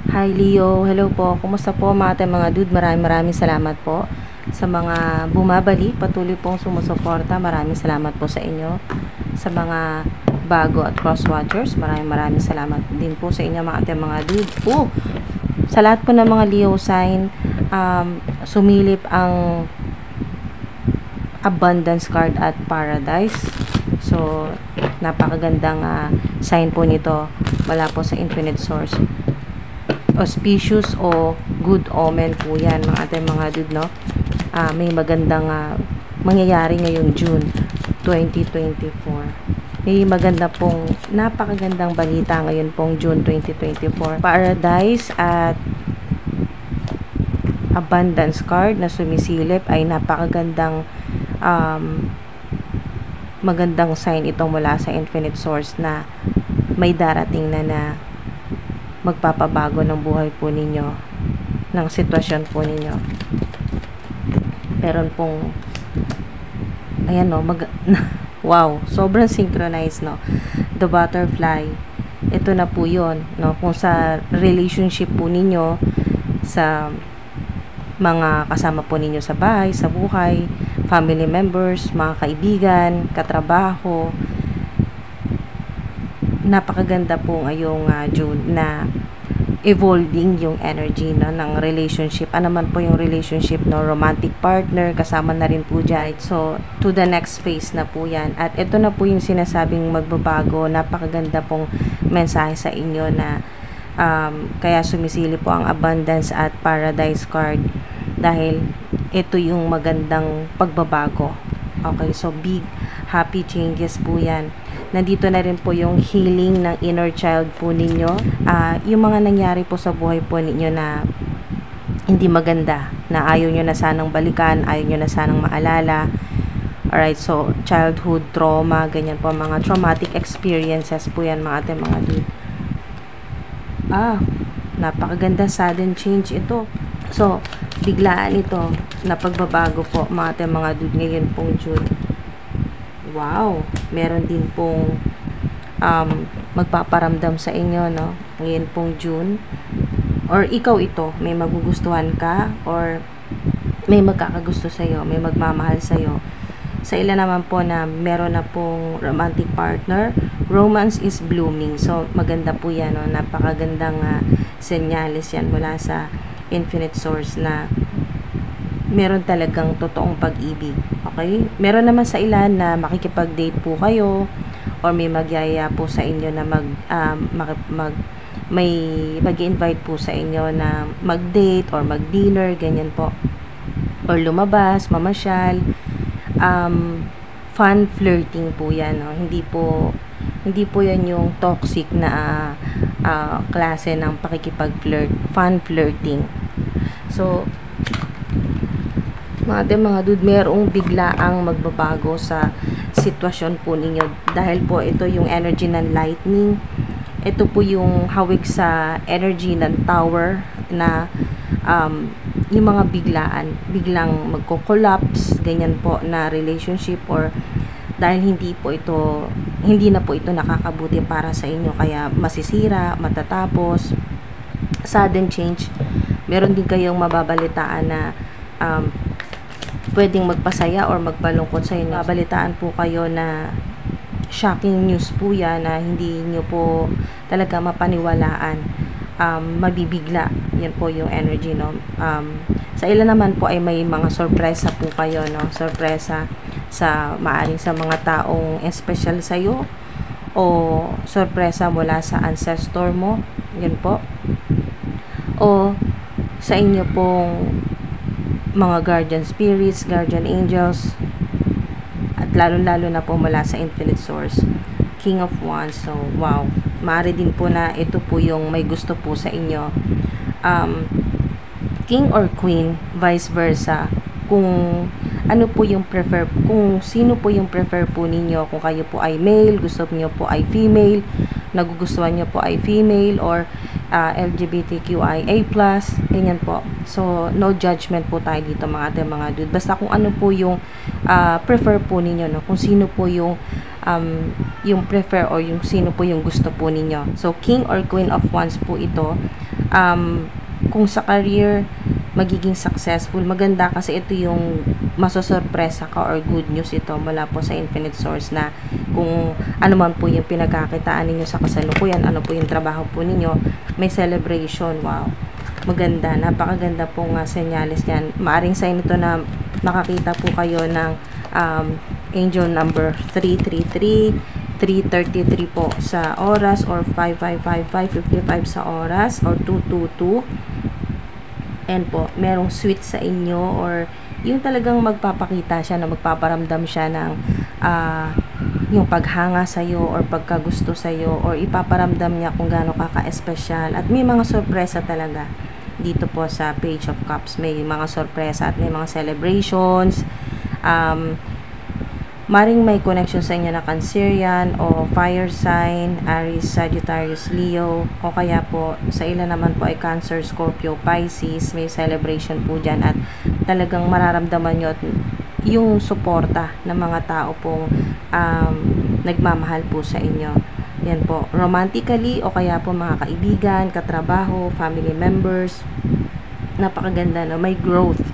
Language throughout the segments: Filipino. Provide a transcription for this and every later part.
Hi Leo, hello po. Kumusta po mga ating mga dude? Maraming salamat po sa mga bumabalik, patuloy pong sumusuporta. Maraming salamat po sa inyo. Sa mga bago at cross-watchers, maraming salamat din po sa inyo mga ating mga dude. Sa lahat po ng mga Leo sign, sumilip ang abundance card at paradise. So, napakagandang sign po nito mula po sa infinite source. Auspicious o good omen po yan mga ating mga dude, no? May magandang mangyayari ngayong June 2024. May maganda pong napakagandang balita ngayon pong June 2024. Paradise at abundance card na sumisilip ay napakagandang magandang sign ito mula sa infinite source na may darating na magpapabago ng buhay po ninyo, ng sitwasyon po ninyo. Meron pong ayan, no, wow, sobrang synchronized, no? The butterfly, ito na po yun, no? Kung sa relationship po ninyo, sa mga kasama po ninyo sa bahay, sa buhay, family members, mga kaibigan, katrabaho, napakaganda po ngayong June na evolving yung energy, no, ng relationship. Ano man po yung relationship, no, romantic partner, kasama na rin po dyan. So, to the next phase na po yan. At ito na po yung sinasabing magbabago. Napakaganda pong mensahe sa inyo na kaya sumisili po ang abundance at paradise card dahil ito yung magandang pagbabago. Okay, so big happy changes po yan. Nandito na rin po yung healing ng inner child po ninyo. Yung mga nangyari po sa buhay po ninyo na hindi maganda, na ayaw nyo na sanang balikan, ayaw nyo na sanang maalala. Alright, so childhood trauma, ganyan po, mga traumatic experiences po yan mga ating mga dude. Napakaganda, sudden change ito. So, biglaan ito na pagbabago po mga ating mga dude ngayon pong June. Wow, meron din pong magpaparamdam sa inyo, no? Ngayon pong June. Or ikaw ito, may magugustuhan ka or may magkakagusto sa iyo, may magmamahal sa iyo. Sa ilan naman po na meron na pong romantic partner, romance is blooming. So, maganda po yan, no? Napakagandang senyales yan mula sa infinite source na meron talagang totoong pag-ibig. Okay? Meron naman sa ilan na makikipag-date po kayo or may magyaya po sa inyo na may mag-invite po sa inyo na mag-date or mag-dinner, ganyan po. Or lumabas, mamasyal. Fun flirting po yan, no? Hindi po yan yung toxic na klase ng pakikipag-flirt. Fun flirting. So, mga dude, merong biglaang magbabago sa sitwasyon po ninyo dahil po ito yung energy ng lightning. Ito po yung hawig sa energy ng tower na yung mga biglang magko-collapse, ganyan po na relationship, or dahil hindi na po ito nakakabuti para sa inyo, kaya masisira, matatapos, sudden change. Meron din kayong mababalitaan na pwedeng magpasaya or magpalungkot sa inyo. Balitaan po kayo na shocking news po yan na hindi nyo po talaga mapaniwalaan. Mabibigla. Yan po yung energy, no? Sa ilan naman po ay may mga sorpresa po kayo, no? Sorpresa maaring sa mga taong special sa'yo o sorpresa mula sa ancestor mo. Yan po. O sa inyo pong mga guardian spirits, guardian angels, at lalo na po mula sa infinite source, King of Wands. So, wow. Maaari din po na ito po yung may gusto po sa inyo. King or Queen, vice versa. Kung ano po yung prefer, kung sino po yung prefer po ninyo, kung kayo po ay male, gusto niyo po ay female, nagugustuhan niyo po ay female, or LGBTQIA+, ganyan po. So, no judgment po tayo dito mga ating mga dude. Basta kung ano po yung prefer po ninyo, no? Kung sino po yung prefer or yung sino po yung gusto po ninyo. So, King or Queen of Wands po ito. kung sa career magiging successful, maganda kasi ito yung masosorpresa ka or good news ito mula po sa Infinite Source na kung ano man po yung pinagkakitaan ninyo sa kasalukuyan, ano po yung trabaho po ninyo, may celebration. Wow, maganda, napakaganda pong senyales yan. Maaring sign ito na makakita po kayo ng angel number 333, 333 po sa oras, or 5555, 55 sa oras, or 222. And po, merong sweet sa inyo, or yung talagang magpapakita siya na magpaparamdam siya ng yung paghanga sa'yo or pagkagusto sa'yo, or ipaparamdam niya kung gaano ka-espesyal. At may mga sorpresa talaga dito po sa Page of Cups. May mga sorpresa at may mga celebrations. Maring may connection sa inyo na Cancerian o fire sign, Aries, Sagittarius, Leo, o kaya po sa ilan naman po ay Cancer, Scorpio, Pisces. May celebration po dyan at talagang mararamdaman nyo yung suporta ng mga tao pong nagmamahal po sa inyo. Yan po, romantically o kaya po mga kaibigan, katrabaho, family members. Napakaganda, no? May growth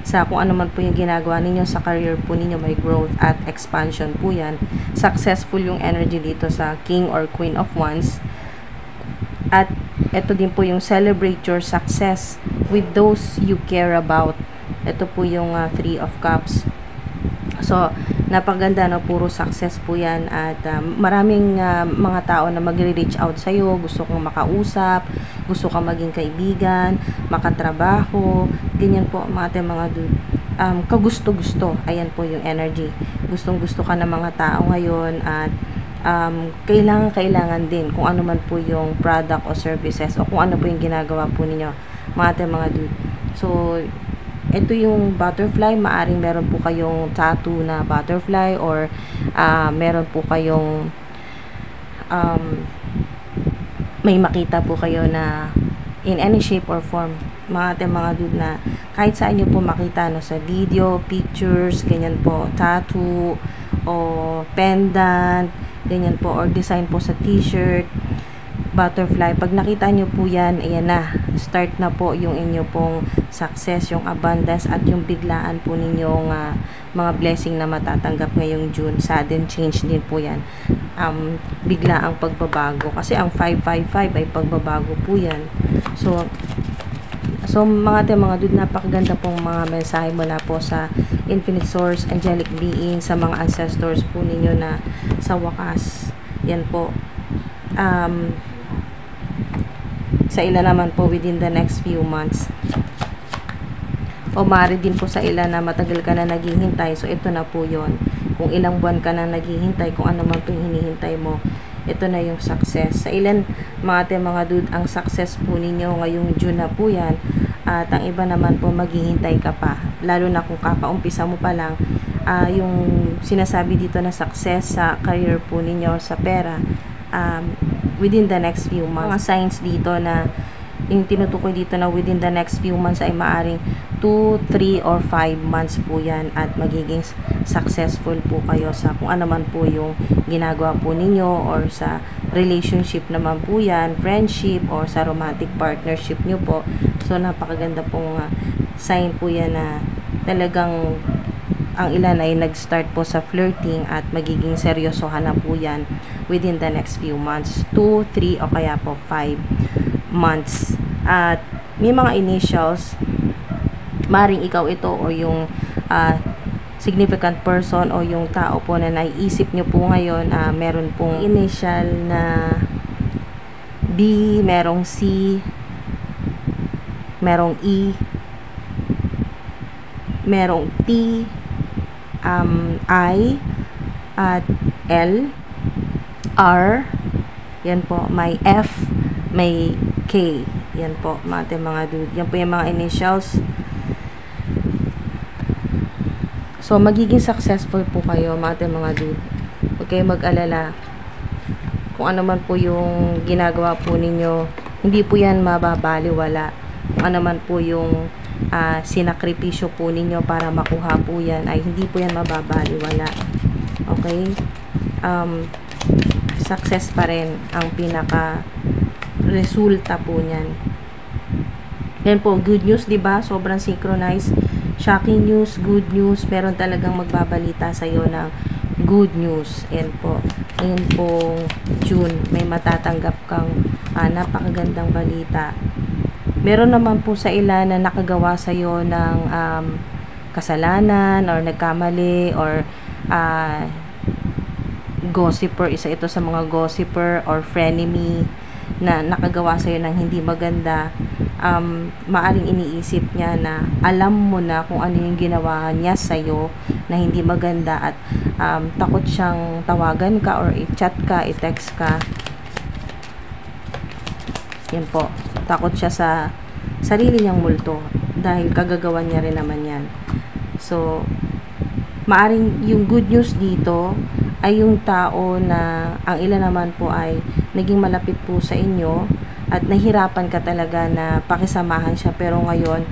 sa kung ano man po yung ginagawa ninyo sa career po ninyo, may growth at expansion po yan. Successful yung energy dito sa King or Queen of Wands. At ito din po yung celebrate your success with those you care about. Ito po yung Three of Cups. So, napaganda, no? Puro success po yan. At maraming mga tao na magre-reach out sa'yo, gusto kong makausap, gusto kang maging kaibigan, makatrabaho, ganyan po mga dude. Kagusto-gusto, ayan po yung energy. Gustong-gusto ka ng mga tao ngayon, at kailangan din kung ano man po yung product o services o kung ano po yung ginagawa po ninyo, mga dude. So, ito yung butterfly, maaring meron po kayong tattoo na butterfly, or meron po kayong may makita po kayo na in any shape or form, mga dude, na kahit saan nyo po makita, no, sa video, pictures, ganyan po, tattoo o pendant, ganyan po, or design po sa t-shirt, butterfly. Pag nakita nyo po yan, ayan na, start na po yung inyo pong success, yung abundance, at yung biglaan po ninyong mga blessing na matatanggap ngayong June. Sudden change din po yan. Biglaang pagbabago. Kasi ang 555 ay pagbabago po yan. So mga dude, napakaganda pong mga mensahe mula po sa Infinite Source, Angelic Being, sa mga ancestors po ninyo na sa wakas, yan po. Sa ilan naman po within the next few months, o maaari din po sa ilan na matagal ka na naghihintay. So ito na po yon. Kung ilang buwan ka na naghihintay, kung ano man po yung hinihintay mo, ito na yung success. Sa ilan mga dude, ang success po ninyo ngayong June na po yan, at ang iba naman po maghihintay ka pa, lalo na kung kakaumpisa mo pa lang. Yung sinasabi dito na success sa career po ninyo, sa pera, within the next few months. Mga signs dito na yung tinutukoy dito na within the next few months ay maaring 2, 3, or 5 months po yan, at magiging successful po kayo sa kung ano man po yung ginagawa po ninyo, or sa relationship naman po yan, friendship, or sa romantic partnership nyo po. So napakaganda pong sign po yan na talagang ang ilan ay nag-start po sa flirting, at magiging seryosohan na po yan within the next few months, 2, 3, o kaya po 5 months. At may mga initials, maring ikaw ito, o yung significant person, o yung tao po na naiisip nyo po ngayon, meron pong initial na B, merong C, merong E, merong T, I, at L, R, yan po, may F, may K, yan po mga dude, yan po yung mga initials. So magiging successful po kayo mga dude, huwag kayo mag-alala. Kung ano man po yung ginagawa po ninyo, hindi po yan mababaliwala. Kung ano man po yung sinakripisyo po ninyo para makuha po yan, ay hindi po yan mababaliwala. Okay? Success pa rin ang pinaka resulta po niyan. Yan po, good news, 'di ba? Sobrang synchronized. Shocking news, good news, meron talagang magbabalita sa iyo ng good news. Yan po. Ngayon po, June, may matatanggap kang napakagandang balita. Meron naman po sa ilan na nakagawa sa iyo ng kasalanan or nagkamali or gossiper, isa ito sa mga gossiper or frenemy na nakagawa sa iyo ng hindi maganda. Maaring iniisip niya na alam mo na kung ano yung ginawa niya sa'yo na hindi maganda at takot siyang tawagan ka or i-chat ka, i-text ka. Yan po, takot siya sa sarili niyang multo dahil kagagawan niya rin naman yan. So, maaring yung good news dito ay yung tao na ang ilan naman po ay naging malapit po sa inyo at nahirapan ka talaga na pakisamahan siya, pero ngayon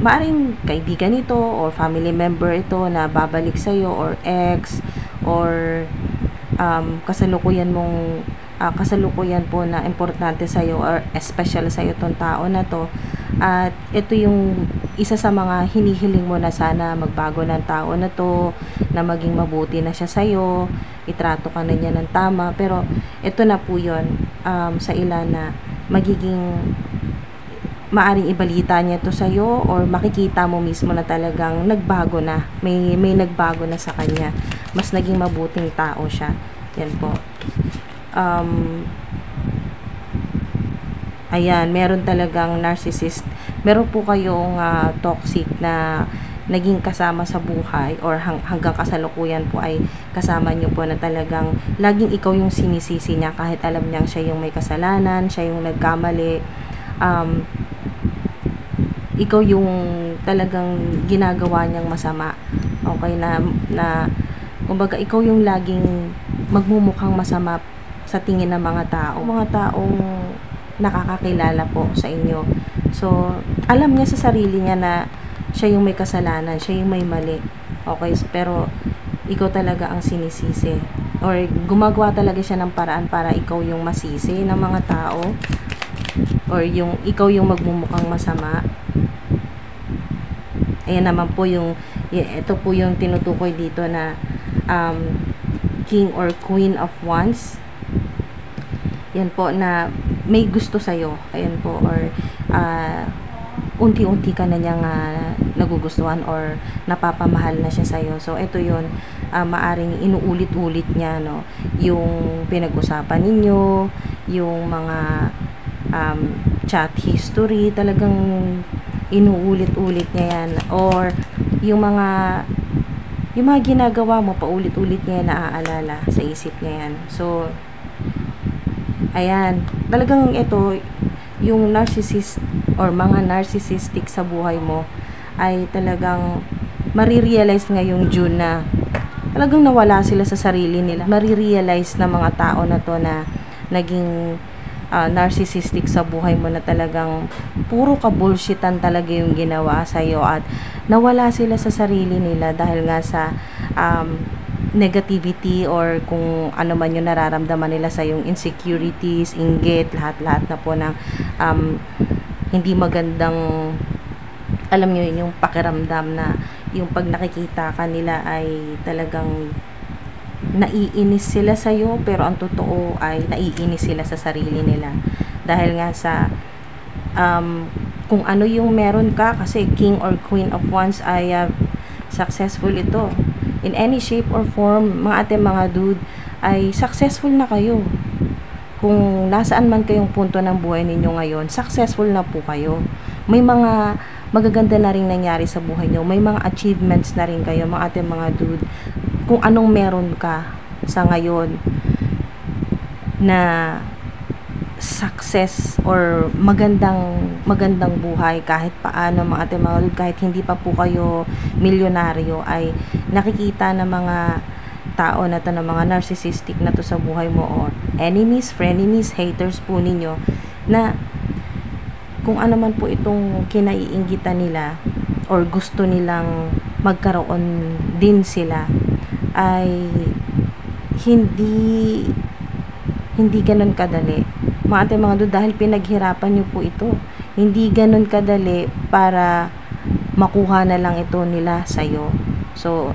maaring kaibigan ito or family member ito na babalik sa iyo or ex or kasalukuyan po na importante sa iyo or special sa iyo tong tao na to. At ito yung isa sa mga hinihiling mo na sana magbago ng tao na to, na maging mabuti na siya sa'yo, itrato ka na niya ng tama. Pero ito na po yun, sa ilan na magiging maaring ibalita niya to sa'yo or makikita mo mismo na talagang nagbago na, may nagbago na sa kanya, mas naging mabuting tao siya. Yan po. Ayan, meron talagang narcissist. Meron po kayong toxic na naging kasama sa buhay or hanggang kasalukuyan po ay kasama nyo po na talagang laging ikaw yung sinisisi niya kahit alam niyang siya yung may kasalanan, siya yung nagkamali. Ikaw yung talagang ginagawa niyang masama. Okay, na kumbaga ikaw yung laging magmumukhang masama sa tingin ng mga taong nakakakilala po sa inyo. So, alam niya sa sarili niya na siya yung may kasalanan, siya yung may mali. Okay, pero ikaw talaga ang sinisisi. Or gumagawa talaga siya ng paraan para ikaw yung masisi ng mga tao. Or ikaw yung magmumukhang masama. Ayan naman po ito po yung tinutukoy dito na King or Queen of Wands. Yan po na may gusto sa'yo. Ayan po, or unti-unti ka na niyang nagugustuhan or napapamahal na siya sa'yo. So, ito yun, maaring inuulit-ulit niya, no? Yung pinag-usapan ninyo, yung mga chat history, talagang inuulit-ulit niya yan. Or, yung mga ginagawa mo, paulit-ulit niya naaalala sa isip niya yan. So, ayan, talagang ito, yung narcissist or mga narcissistic sa buhay mo ay talagang marirealize ngayong June na talagang nawala sila sa sarili nila. Marirealize na mga tao na to na naging narcissistic sa buhay mo na talagang puro ka-bullshitan talaga yung ginawa sa'yo at nawala sila sa sarili nila dahil nga sa negativity or kung ano man yung nararamdaman nila sa yung insecurities, inggit, lahat-lahat na po ng hindi magandang, alam nyo yung pakiramdam na yung pag nakikita ka nila ay talagang naiinis sila sa'yo, pero ang totoo ay naiinis sila sa sarili nila dahil nga sa kung ano yung meron ka, kasi King or Queen of Wands ay successful ito in any shape or form. Mga ate, mga dude, ay successful na kayo. Kung nasaan man kayong punto ng buhay ninyo ngayon, successful na po kayo. May mga magaganda na rin nangyari sa buhay nyo. May mga achievements na rin kayo, mga ate, mga dude. Kung anong meron ka sa ngayon na success or magandang buhay kahit paano, mga ate, mga dude, kahit hindi pa po kayo milyonaryo, ay nakikita ng mga tao na to, ng mga narcissistic na to sa buhay mo or enemies, frenemies, haters po ninyo, na kung ano man po itong kinaiinggitan nila or gusto nilang magkaroon din sila, ay hindi ganun kadali, mga ate, mga dude, dahil pinaghirapan nyo po ito. hindi ganun kadali para makuha na lang ito nila sa'yo. So,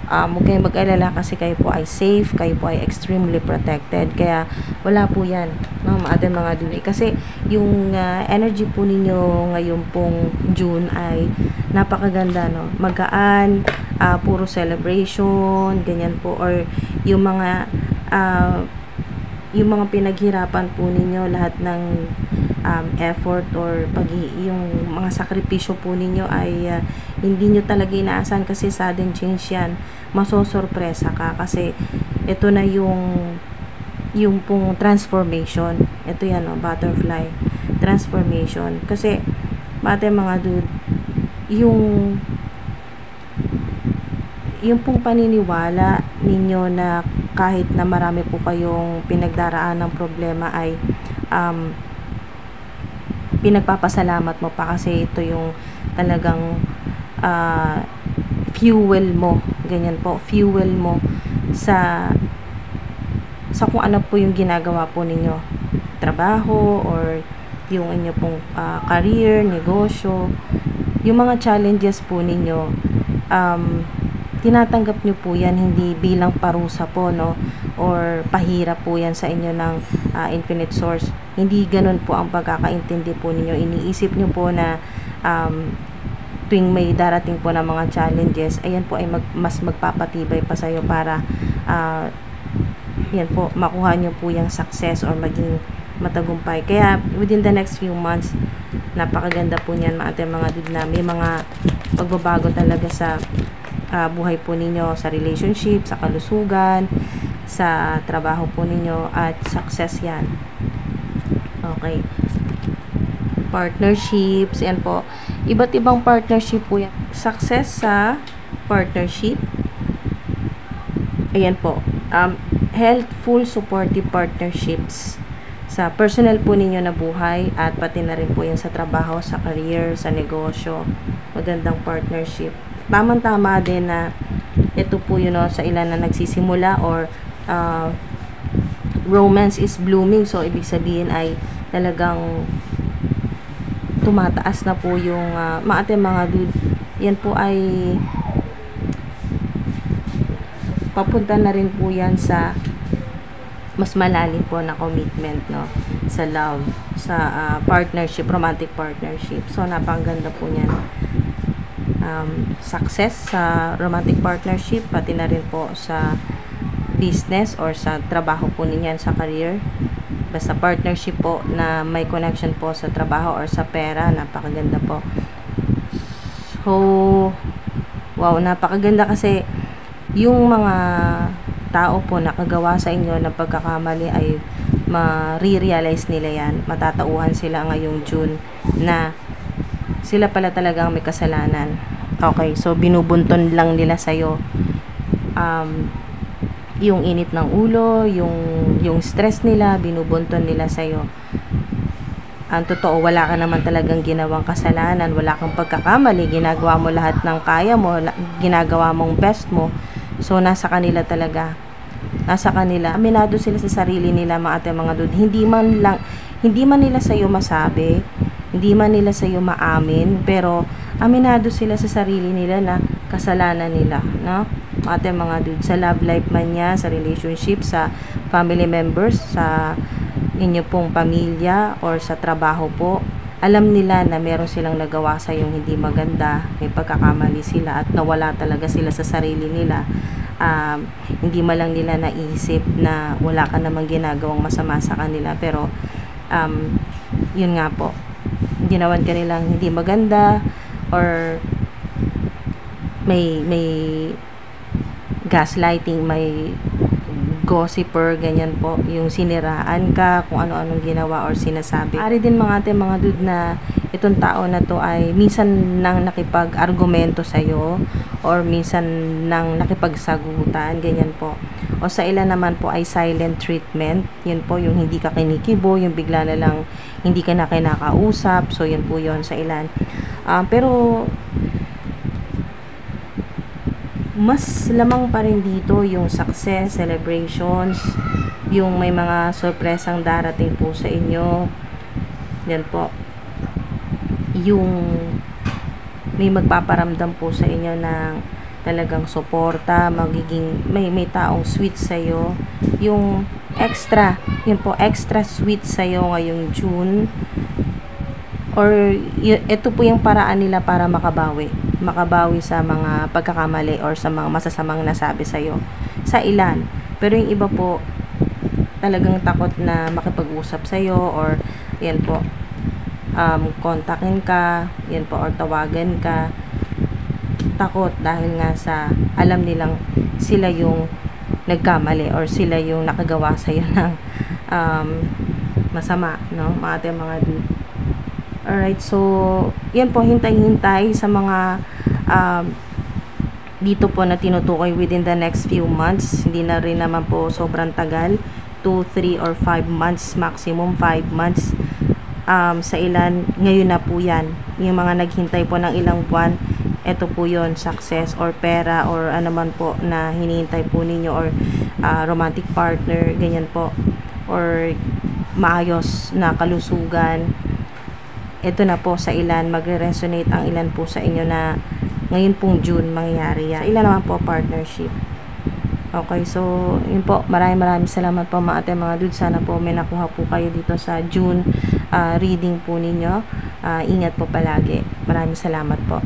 huwag kayong mag-alala kasi kayo po ay safe, kayo po ay extremely protected. Kaya, wala po yan, no, ating mga duli. Kasi, yung energy po ninyo ngayon pong June ay napakaganda, no? Magaan, puro celebration, ganyan po. Or, yung mga pinaghirapan po ninyo, lahat ng effort or yung mga sakripisyo po ninyo ay hindi nyo talaga inaasahan kasi sudden change yan. Masosorpresa ka kasi ito na yung pong transformation. Ito yan, no, butterfly transformation. Kasi mga dude, yung pong paniniwala ninyo na kahit na marami po kayong pinagdaraan ng problema ay pinagpapasalamat mo pa kasi ito yung talagang fuel mo, ganyan po, fuel mo sa kung ano po yung ginagawa po ninyo, trabaho or yung inyo pong career, negosyo, yung mga challenges po ninyo, tinatanggap nyo po yan hindi bilang parusa po, no, or pahirap po yan sa inyo ng infinite source. Hindi ganun po ang pagkakaintindi po ninyo. Iniisip nyo po na tuwing may darating po ng mga challenges, ayan po ay mas magpapatibay pa sa'yo para yan po, makuha nyo po yung success or maging matagumpay. Kaya within the next few months, napakaganda po niyan mga dude, na may mga pagbabago talaga sa buhay po ninyo, sa relationship, sa kalusugan, sa trabaho po ninyo, at success yan. Okay. Partnerships, yan po. Iba't ibang partnership po yan. Success sa partnership. Ayan po. Helpful, supportive partnerships sa personal po ninyo na buhay at pati na rin po yan sa trabaho, sa career, sa negosyo. Magandang partnership. Tamang-tama din na ito po yun, no, sa ilan na nagsisimula or romance is blooming. So, ibig sabihin ay talagang tumataas na po yung mga dude. Yan po ay papunta na rin po yan sa mas malalim po na commitment, no, sa love, sa partnership, romantic partnership. So, napakaganda po niyan. Success sa romantic partnership, pati na rin po sa business or sa trabaho po ninyan, sa career. Basta partnership po na may connection po sa trabaho or sa pera, napakaganda po. So, wow, napakaganda kasi yung mga tao po nakagawa sa inyo ng pagkakamali ay ma-realize nila yan. Matatauhan sila ngayong June na sila pala talagang may kasalanan. Okay, so binubunton lang nila sa'yo yung init ng ulo, yung stress nila, binubunton nila sa'yo. Ang totoo, wala ka naman talagang ginawang kasalanan, wala kang pagkakamali, ginagawa mo lahat ng kaya mo, ginagawa mong best mo. So, nasa kanila talaga. Nasa kanila. Aminado sila sa sarili nila, mga dude. Hindi man nila sa'yo masabi, hindi man nila sa'yo maamin, pero aminado sila sa sarili nila na kasalanan nila, no? Mga dude, sa love life man niya, sa relationship, sa family members, sa inyo pong pamilya, or sa trabaho po, alam nila na meron silang nagawa sa yung hindi maganda, may pagkakamali sila at nawala talaga sila sa sarili nila. Hindi man lang nila naisip na wala ka namang ginagawang masama sa kanila, pero yun nga po, ginawan ka nilang hindi maganda, or may gaslighting, may gossiper, ganyan po, yung siniraan ka, kung ano-anong ginawa or sinasabi. Ari din mga dude na itong tao na to ay minsan nang nakipag-argumento sa'yo or minsan nang nakipagsagutan, ganyan po. O sa ilan naman po ay silent treatment, yun po yung hindi ka kinikibo, yung bigla na lang hindi ka na kinakausap, so yun po yun sa ilan. Pero mas lamang pa rin dito yung success, celebrations, yung may mga sorpresang darating po sa inyo. Yan po. yung may magpaparamdam po sa inyo ng talagang suporta, magiging may taong sweet sa iyo, yung extra, yun po, extra sweet sa iyo ngayong June, or ito po yung paraan nila para makabawi sa mga pagkakamali or sa mga masasamang nasabi sa iyo, sa ilan. Pero yung iba po talagang takot na makipag-usap sa iyo, or yan po, kontakin ka, yan po, or tawagan ka. Takot dahil nga sa alam nilang sila yung nagkamali or sila yung nakagawa sa iyo ng masama, no, mga dude. Alright, so yan po, hintay-hintay sa mga dito po na tinutukoy within the next few months. Hindi na rin naman po sobrang tagal, 2, 3, or 5 months, maximum 5 months. Sa ilan, ngayon na po yan. Yung mga naghintay po ng ilang buwan, ito po yon, success or pera or ano man po na hinihintay po ninyo, or romantic partner, ganyan po, or maayos na kalusugan. Ito na po sa ilan, magre-resonate ang ilan po sa inyo na ngayon pong June mangyayari yan. Sa ilan naman po partnership. Okay, so yun po, maraming salamat po mga ate, mga dude. Sana po may nakuha po kayo dito sa June reading po ninyo. Ingat po palagi. Maraming salamat po.